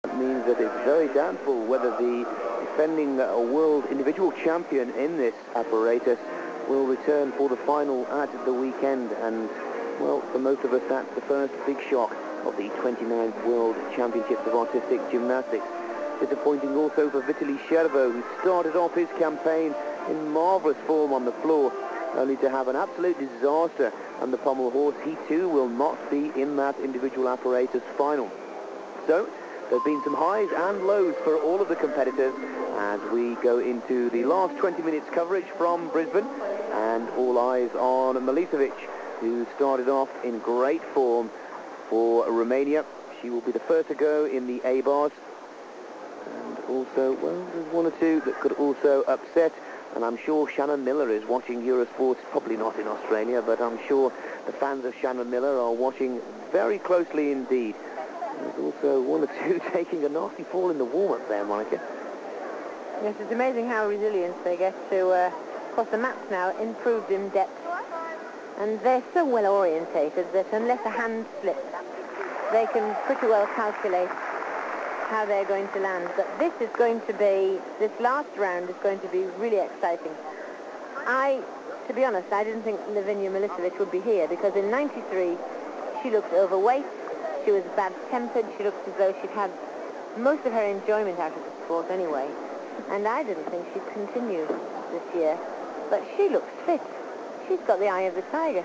That means that it's very doubtful whether the defending world individual champion in this apparatus will return for the final at the weekend. And, well, for most of us, that's the first big shock of the 29th World Championships of Artistic Gymnastics. Disappointing also for Vitaly Shervo, who started off his campaign in marvellous form on the floor, only to have an absolute disaster on the pommel horse. He too will not be in that individual apparatus final. So there have been some highs and lows for all of the competitors as we go into the last 20 minutes coverage from Brisbane, and all eyes on Milosovic, who started off in great form for Romania. She will be the first to go in the A-bars. And also, well, there's one or two that could also upset, and I'm sure Shannon Miller is watching Eurosport, probably not in Australia, but I'm sure the fans of Shannon Miller are watching very closely indeed. There's also one or two taking a nasty fall in the warm-up there, Monica. Yes, it's amazing how resilient they get to, of course the maps now improved in depth, and they're so well orientated that unless a hand slips, they can pretty well calculate how they're going to land. But this last round is going to be really exciting. To be honest, I didn't think Lavinia Milosovic would be here, because in '93 she looked overweight, she was bad-tempered, she looked as though she'd had most of her enjoyment out of the sport anyway, and I didn't think she'd continue this year. But she looks fit. She's got the eye of the tiger.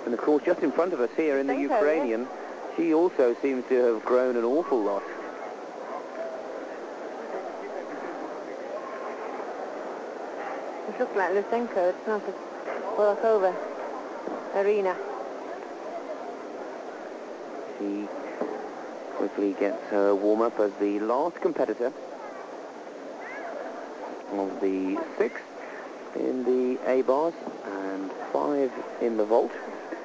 And of course, just in front of us here in the Ukrainian, she also seems to have grown an awful lot. It looks like Lusenko. It's not a walkover arena. She quickly gets her warm-up as the last competitor of the 6 in the A-bars and 5 in the vault.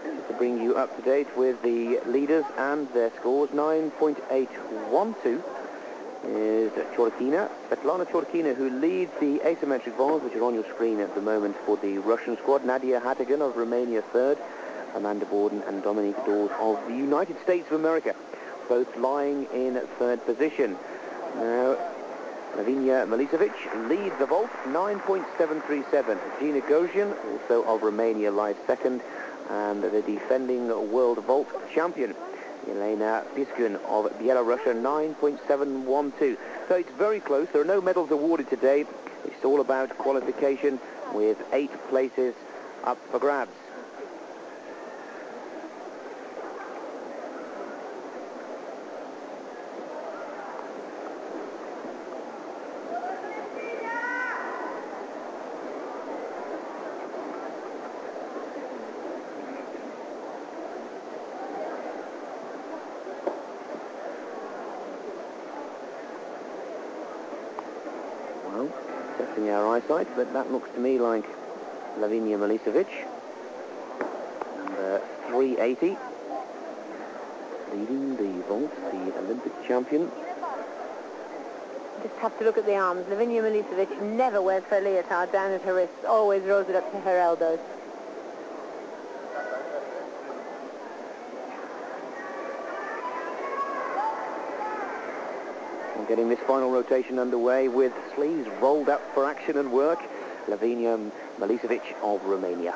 Just to bring you up to date with the leaders and their scores, 9.812 is Svetlana Chorkina, who leads the asymmetric bars, which are on your screen at the moment for the Russian squad. Nadia Hatigan of Romania, 3rd. Amanda Borden and Dominique Dawes of the United States of America, both lying in 3rd position. Now, Lavinia Milosovic leads the vault, 9.737. Gina Gosian, also of Romania, lies 2nd. And the defending world vault champion, Elena Piskun of Belarus, 9.712. So it's very close. There are no medals awarded today. It's all about qualification, with 8 places up for grabs. Well, testing our eyesight, but that looks to me like Lavinia Milosovic. Number 380. Leading the vault, the Olympic champion. Just have to look at the arms. Lavinia Milosovic never wears her leotard down at her wrists, always rolls it up to her elbows. Getting this final rotation underway with sleeves rolled up for action and work, Lavinia Milosovic of Romania.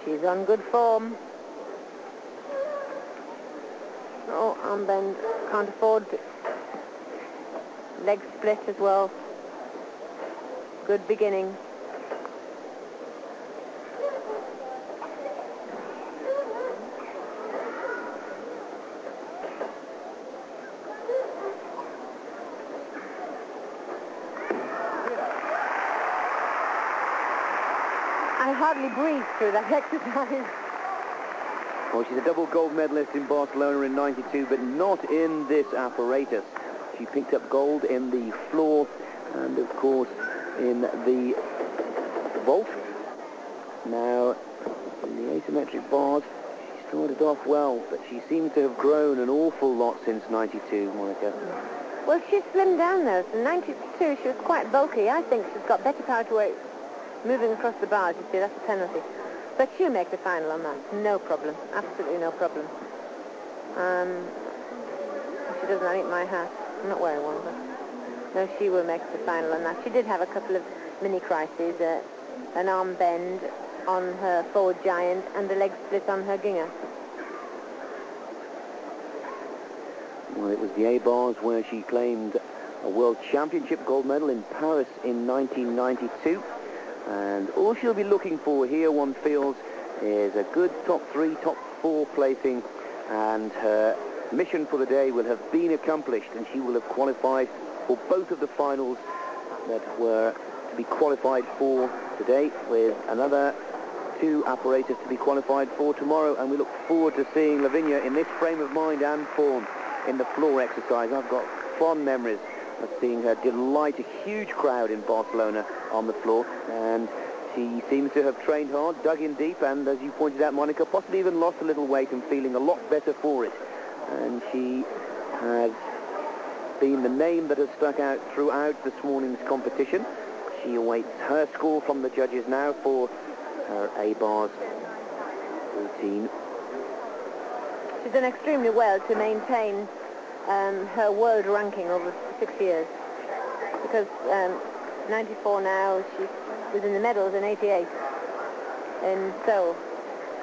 She's on good form. Oh, arm bend, can't afford it. Leg split as well. Good beginning. I hardly breathe through that exercise. Well, she's a double gold medalist in Barcelona in '92, but not in this apparatus. She picked up gold in the floor and, of course, in the vault. Now, in the asymmetric bars, she started off well, but she seems to have grown an awful lot since '92, Monica. Well, she's slimmed down, though. In '92, she was quite bulky. I think she's got better power to weight moving across the bars. You see, that's a penalty. But she'll make the final on that. No problem. Absolutely no problem. She doesn't eat my hat. I'm not wearing one, but no, she will make the final on that. She did have a couple of mini crises, an arm bend on her forward giant and a leg split on her ginger. Well, it was the A-bars where she claimed a World Championship gold medal in Paris in 1992. And all she'll be looking for here, one feels, is a good top 3, top 4 placing. And her mission for the day will have been accomplished, and she will have qualified for both of the finals that were to be qualified for today, with another 2 apparatus to be qualified for tomorrow. And we look forward to seeing Lavinia in this frame of mind and form in the floor exercise. I've got fond memories of seeing her delight a huge crowd in Barcelona on the floor, and she seems to have trained hard, dug in deep, and as you pointed out, Monica, possibly even lost a little weight and feeling a lot better for it. And she has been the name that has stuck out throughout this morning's competition. She awaits her score from the judges now for her A-bars routine. She's done extremely well to maintain her world ranking over 6 years, because 94 now, she was in the medals in 88 in Seoul,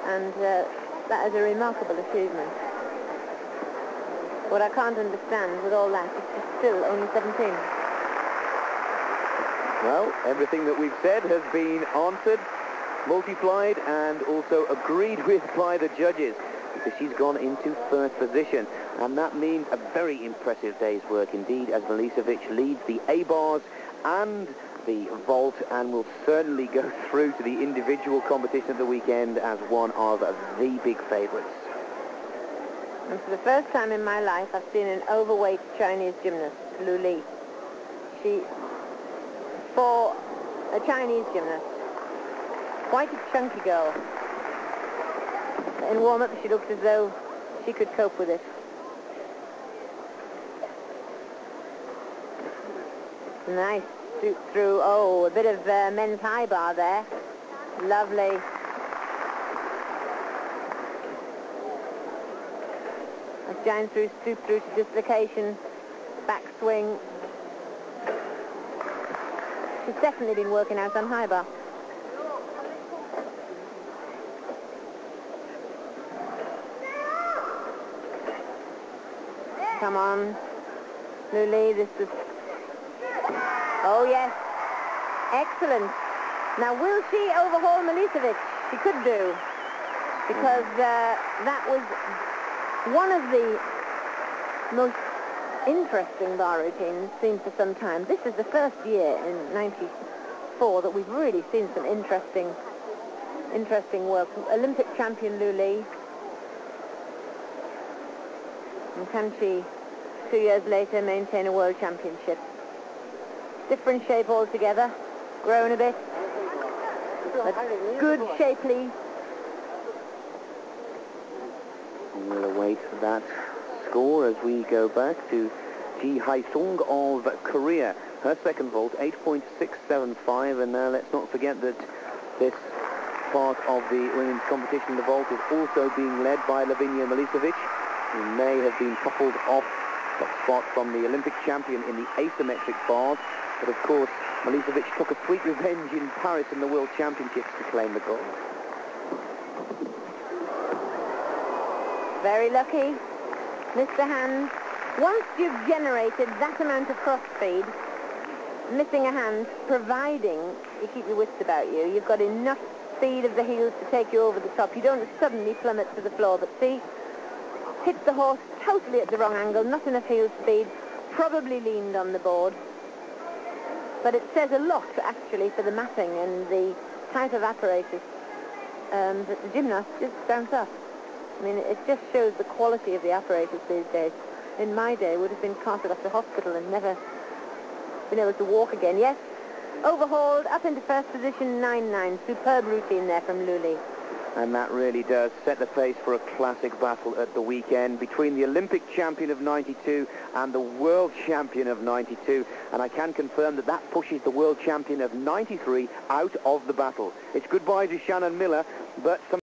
and that is a remarkable achievement. What I can't understand with all that is she's still only 17. Well, everything that we've said has been answered, multiplied, and also agreed with by the judges, because she's gone into first position. And that means a very impressive day's work indeed, as Milosovic leads the A-bars and the vault, and will certainly go through to the individual competition of the weekend as one of the big favourites. And for the first time in my life, I've seen an overweight Chinese gymnast, Lu Li. For a Chinese gymnast, quite a chunky girl. In warm-up, she looked as though she could cope with it. Nice scoop through. Oh, a bit of men's high bar there. Lovely. A giant scoop through to dislocation. Back swing. She's definitely been working out on high bar. Come on, Lu Li, this is... Oh, yes. Excellent. Now, will she overhaul Milosovic? She could do, because that was one of the most interesting bar routines seen for some time. This is the first year in 94 that we've really seen some interesting work. Olympic champion Lu Li. And can she, 2 years later, maintain a world championship? Different shape altogether, grown a bit, but good, shapely. We'll await that score as we go back to Ji Hae-sung of Korea. Her second vault, 8.675, and now let's not forget that this part of the women's competition, the vault, is also being led by Lavinia Milosovic, who may have been toppled off top spot from the Olympic champion in the asymmetric bars. But of course, Milosovic took a sweet revenge in Paris in the World Championships to claim the gold. Very lucky. Missed the hand. Once you've generated that amount of cross speed, missing a hand, providing you keep your wits about you, you've got enough speed of the heels to take you over the top. You don't suddenly plummet to the floor, but see, hit the horse totally at the wrong angle, not enough heel speed, probably leaned on the board. But it says a lot, actually, for the mapping and the type of apparatus that the gymnasts just bounce off. I mean, it just shows the quality of the apparatus these days. In my day, would have been carted off to hospital and never been able to walk again. Yes, overhauled, up into first position, 9-9. Superb routine there from Lu Li. And that really does set the pace for a classic battle at the weekend between the Olympic champion of 92 and the world champion of 92. And I can confirm that that pushes the world champion of 93 out of the battle. It's goodbye to Shannon Miller, but some